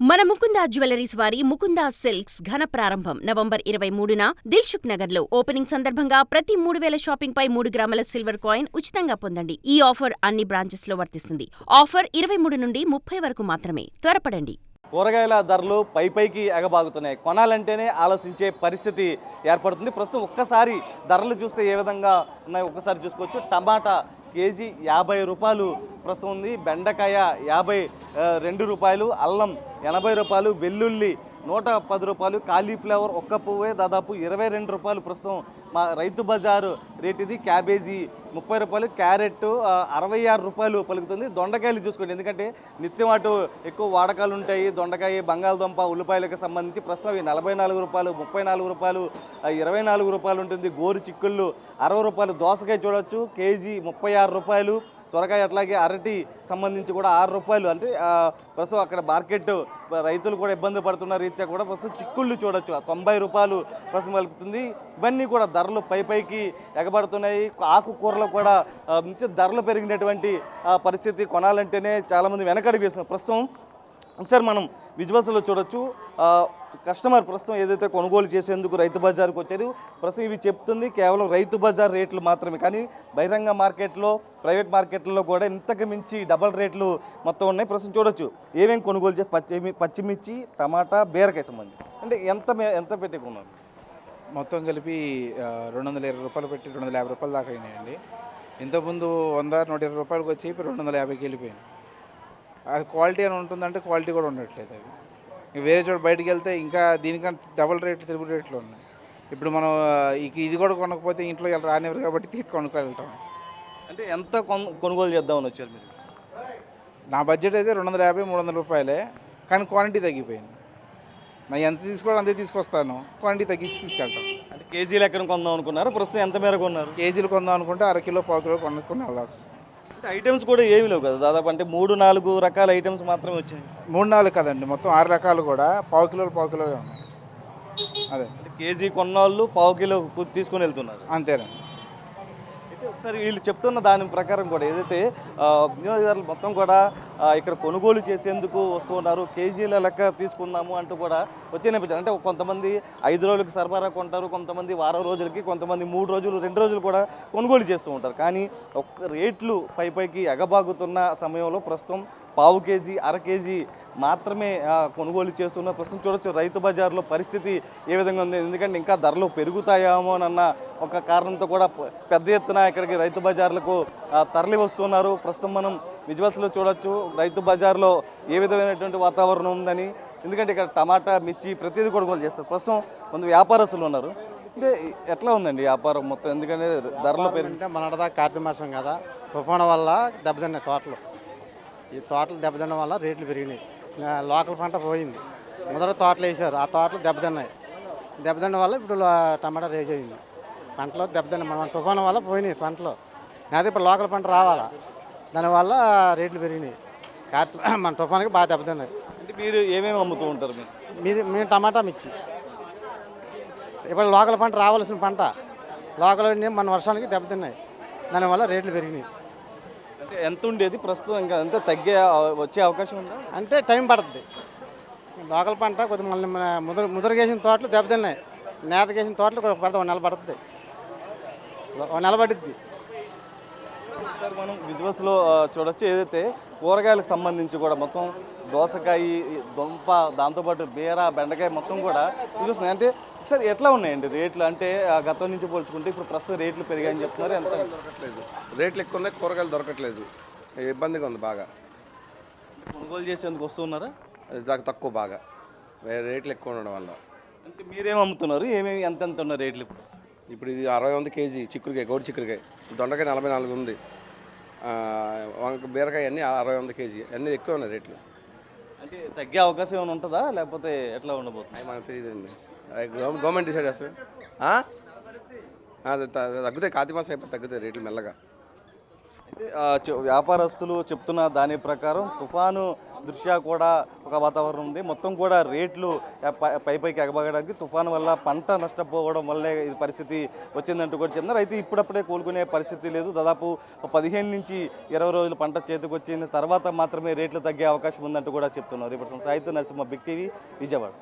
మన ముకుందా జ్యువెలరీస్ వారి ముకుందా సిల్క్స్ ఘన ప్రారంభం నవంబర్ 23న దిల్సుఖ్ నగర్ లో ఓపెనింగ్ సందర్భంగా ప్రతి 3000 షాపింగ్ పై 3 గ్రాముల సిల్వర్ కాయిన్ ఉచితంగా పొందండి. ఈ ఆఫర్ అన్ని బ్రాంచెస్ లో వర్తిస్తుంది. ఆఫర్ 23 నుండి 30 వరకు మాత్రమే. త్వరపడండి. కూరగాయల ధరలు పైకి ఎగబాగుతున్నాయి. కొనాలంటేనే ఆలోచించే పరిస్థితి ఏర్పడుతుంది. ప్రస్తుతం ఒక్కసారి ధరలు చూస్తే ఏ విధంగా ఉన్నాయో ఒక్కసారి చూసుకోవచ్చు. టమాటా కేజీ 50 రూపాయలు ప్రస్తుతం ఉంది. బెండకాయ 52 రూపాయలు, అల్లం 80 రూపాయలు, వెల్లుల్లి 110 రూపాయలు, కాలీఫ్లవర్ ఒక్క పువ్వే దాదాపు 22 రూపాయలు ప్రస్తుతం మా రైతు బజారు రేట్ ఇది. క్యాబేజీ 30 రూపాయలు, క్యారెట్ 66 రూపాయలు పలుకుతుంది. దొండకాయలు చూసుకోండి, ఎందుకంటే నిత్యం అటు ఎక్కువ వాడకాలు ఉంటాయి. దొండకాయ, బంగాళదుంప, ఉల్లిపాయలకు సంబంధించి ప్రస్తుతం అవి 44 రూపాయలు, 34 రూపాయలు, 24 రూపాయలు ఉంటుంది. గోరు చిక్కుళ్ళు 60 రూపాయలు, దోసకాయ చూడవచ్చు కేజీ 36 రూపాయలు, సొరకాయ అట్లాగే అరటి సంబంధించి కూడా 6 రూపాయలు. అంటే ప్రస్తుతం అక్కడ మార్కెట్ రైతులు కూడా ఇబ్బంది పడుతున్న రీత్యా కూడా ప్రస్తుతం చిక్కుళ్ళు చూడొచ్చు 90 రూపాయలు ప్రస్తుతం పలుకుతుంది. ఇవన్నీ కూడా ధరలు పైకి ఎగబడుతున్నాయి. ఆకుకూరలు కూడా ధరలు పెరిగినటువంటి పరిస్థితి. కొనాలంటేనే చాలామంది వెనకడుగు వేస్తున్నారు. ప్రస్తుతం ఒకసారి మనం విజువల్స్లో చూడొచ్చు. కస్టమర్ ప్రస్తుతం ఏదైతే కొనుగోలు చేసేందుకు రైతు బజార్కి వచ్చారు. ప్రస్తుతం ఇవి చెప్తుంది కేవలం రైతు బజార్ రేట్లు మాత్రమే, కానీ బహిరంగ మార్కెట్లో, ప్రైవేట్ మార్కెట్లో కూడా ఇంతకు మించి డబల్ రేట్లు మొత్తం ఉన్నాయి. ప్రస్తుతం చూడొచ్చు ఏమేమి కొనుగోలు చేసి పచ్చిమిర్చి, టమాటా, బీరకాయ సంబంధించి అంటే ఎంత పెట్టుకున్నారు. మొత్తం కలిపి 220 రూపాయలు పెట్టి 250 రూపాయలు దాకా అయినాయండి. ఇంతకుముందు 100-120 రూపాయలకు వచ్చి ఇప్పుడు 250కి వెళ్ళిపోయింది. అది క్వాలిటీ అని ఉంటుందంటే క్వాలిటీ కూడా ఉండట్లేదు. అవి వేరే చోట బయటికి వెళ్తే ఇంకా దీనికంటే డబుల్ రేట్లు, త్రిబుల్ రేట్లు ఉన్నాయి. ఇప్పుడు మనం ఇది కూడా కొనకపోతే ఇంట్లో రానివ్వరు కాబట్టి కొనుక్కెళ్తాం. అంటే ఎంత కొనుగోలు చేద్దామని వచ్చారు మీరు? నా బడ్జెట్ అయితే 250-300 రూపాయలే, కానీ క్వాంటిటీ తగ్గిపోయింది. నేను ఎంత తీసుకోవడం అంతే తీసుకొస్తాను, క్వాంటిటీ తగ్గించి తీసుకెళ్తాను. అంటే కేజీలు ఎక్కడ కొందాం అనుకున్నారు? ప్రస్తుతం ఎంత మేర కొన్నారు? కేజీలు కొందాం అనుకుంటే 1/2 కిలో, 1/4 కిలో కొనుక్కొని వెళ్ళాల్సి వస్తుంది. అంటే ఐటమ్స్ కూడా ఏమి లేవు కదా దాదాపు, అంటే 3-4 రకాల ఐటమ్స్ మాత్రమే వచ్చినాయి. 3-4 కదండి, మొత్తం 6 రకాలు కూడా 1/4 కిలోలు 1/4 కిలోలే ఉన్నాయి. అదే కేజీ కొన్నవాళ్ళు 1/4 కిలో తీసుకొని వెళ్తున్నారు అంతేనండి. అయితే ఒకసారి వీళ్ళు చెప్తున్న దాని ప్రకారం కూడా ఏదైతే వినియోగదారులు మొత్తం కూడా ఇక్కడ కొనుగోలు చేసేందుకు వస్తున్నారు. కేజీల లెక్క తీసుకుందాము అంటూ కూడా వచ్చే నేపథ్యం. అంటే కొంతమంది 5 రోజులకి సరఫరా కొంటారు, కొంతమంది వారం రోజులకి, కొంతమంది 3 రోజులు 2 రోజులు కూడా కొనుగోలు చేస్తూ ఉంటారు. కానీ ఒక్క రేట్లు పైకి ఎగబాగుతున్న సమయంలో ప్రస్తుతం 1/4 కేజీ, 1/2 కేజీ మాత్రమే కొనుగోలు చేస్తున్న ప్రస్తుతం చూడొచ్చు రైతు బజార్లో పరిస్థితి ఏ విధంగా ఉంది. ఎందుకంటే ఇంకా ధరలు పెరుగుతాయేమోనన్న ఒక కారణంతో కూడా పెద్ద ఎత్తున ఇక్కడికి రైతు బజార్లకు తరలి వస్తున్నారు. ప్రస్తుతం మనం విజువల్స్లో చూడొచ్చు రైతు బజార్లో ఏ విధమైనటువంటి వాతావరణం ఉందని. ఎందుకంటే ఇక్కడ టమాటా, మిర్చి ప్రతిదీ కొనుగోలు చేస్తారు. ప్రస్తుతం కొంత వ్యాపారస్తులు ఉన్నారు. అంటే ఎట్లా ఉందండి వ్యాపారం మొత్తం? ఎందుకంటే ధరలు పెరిగింటే మనదా కార్తీక మాసం కదా, తుఫాను వల్ల దెబ్బతిన్నాయి తోటలు. ఈ తోటలు దెబ్బతినడం వల్ల రేట్లు పెరిగినాయి. లోకల్ పంట పోయింది. మొదట తోటలు వేసారు, ఆ తోటలు దెబ్బతినడం వల్ల ఇప్పుడు టమాటా రేజ్ అయింది. పంటలో దెబ్బతిన్న మన తుఫాను వల్ల పోయినాయి పంటలు. అదే ఇప్పుడు లోకల్ పంట రావాలా, దానివల్ల రేట్లు పెరిగినాయి. మన తుఫానికి బాగా దెబ్బతిన్నాయి. అంటే మీరు ఏమేమి అమ్ముతూ ఉంటారు? మేము టమాటా, మిర్చి. ఇప్పుడు లోకల్ పంట రావాల్సిన పంట లోకల్ మన వర్షానికి దెబ్బతిన్నాయి, దానివల్ల రేట్లు పెరిగినాయి. అంటే ఎంత ఉండేది ప్రస్తుతం? ఇంకా ఎంత వచ్చే అవకాశం ఉందా? అంటే టైం పడుతుంది. లోకల్ పంట కొద్దిగా మళ్ళీ ముదరగేసిన తోటలు దెబ్బతిన్నాయి. నేతకేసిన తోటలు ఒక నెల పడుతుంది, ఒక నెల పడుద్ది. సార్ మనం విజువల్స్లో చూడొచ్చు ఏదైతే కూరగాయలకు సంబంధించి కూడా మొత్తం దోసకాయ, దుంప, దాంతోపాటు బీర, బెండకాయ మొత్తం కూడా చూస్తున్నాయి. అంటే ఒకసారి ఎట్లా ఉన్నాయండి రేట్లు? అంటే గతం నుంచి పోల్చుకుంటే ఇప్పుడు ప్రస్తుతం రేట్లు పెరిగాయని చెప్తున్నారు. ఎంత దొరకట్లేదు, రేట్లు ఎక్కువ ఉన్నాయి, కూరగాయలు దొరకట్లేదు, ఇబ్బందిగా ఉంది బాగా. కొనుగోలు చేసేందుకు వస్తున్నారా? అది తక్కువ బాగా, రేట్లు ఎక్కువ ఉండడం వల్ల. అంటే మీరేం అమ్ముతున్నారు? ఏమేమి ఎంత ఉన్న రేట్లు ఇప్పుడు ఇది 60 ఉంది కేజీ చిక్కుడుకాయ, గోడు చిక్కుడుకాయ. దొండకాయ 44 ఉంది, వంక బీరకాయ అన్నీ 60 ఉంది కేజీ. అన్నీ ఎక్కువ ఉన్నాయి రేట్లు. అంటే తగ్గే అవకాశం ఏమైనా ఉంటుందా, లేకపోతే ఎట్లా ఉండబోతుంది? మనకు తెలియదండి, గవర్నమెంట్ డిసైడ్ చేస్తే తగ్గుతాయి. కార్తీక మాసం అయిపోతే తగ్గుతాయి రేట్లు మెల్లగా. వ్యాపారస్తులు చెప్తున్న దాని ప్రకారం తుఫాను దృష్ట్యా కూడా ఒక వాతావరణం ఉంది. మొత్తం కూడా రేట్లు పైకి ఎగబడడానికి తుఫాను వల్ల పంట నష్టపోవడం వల్లే ఈ పరిస్థితి వచ్చిందంటూ కూడా చెప్తున్నారు. అయితే ఇప్పుడప్పుడే కోలుకునే పరిస్థితి లేదు. దాదాపు 15 నుంచి 20 రోజులు పంట చేతికి వచ్చిన తర్వాత మాత్రమే రేట్లు తగ్గే అవకాశం ఉందంటూ కూడా చెప్తున్నారు. ఇప్పుడు సాహిత్య నరసింహ, బిగ్ టీవీ, విజయవాడ.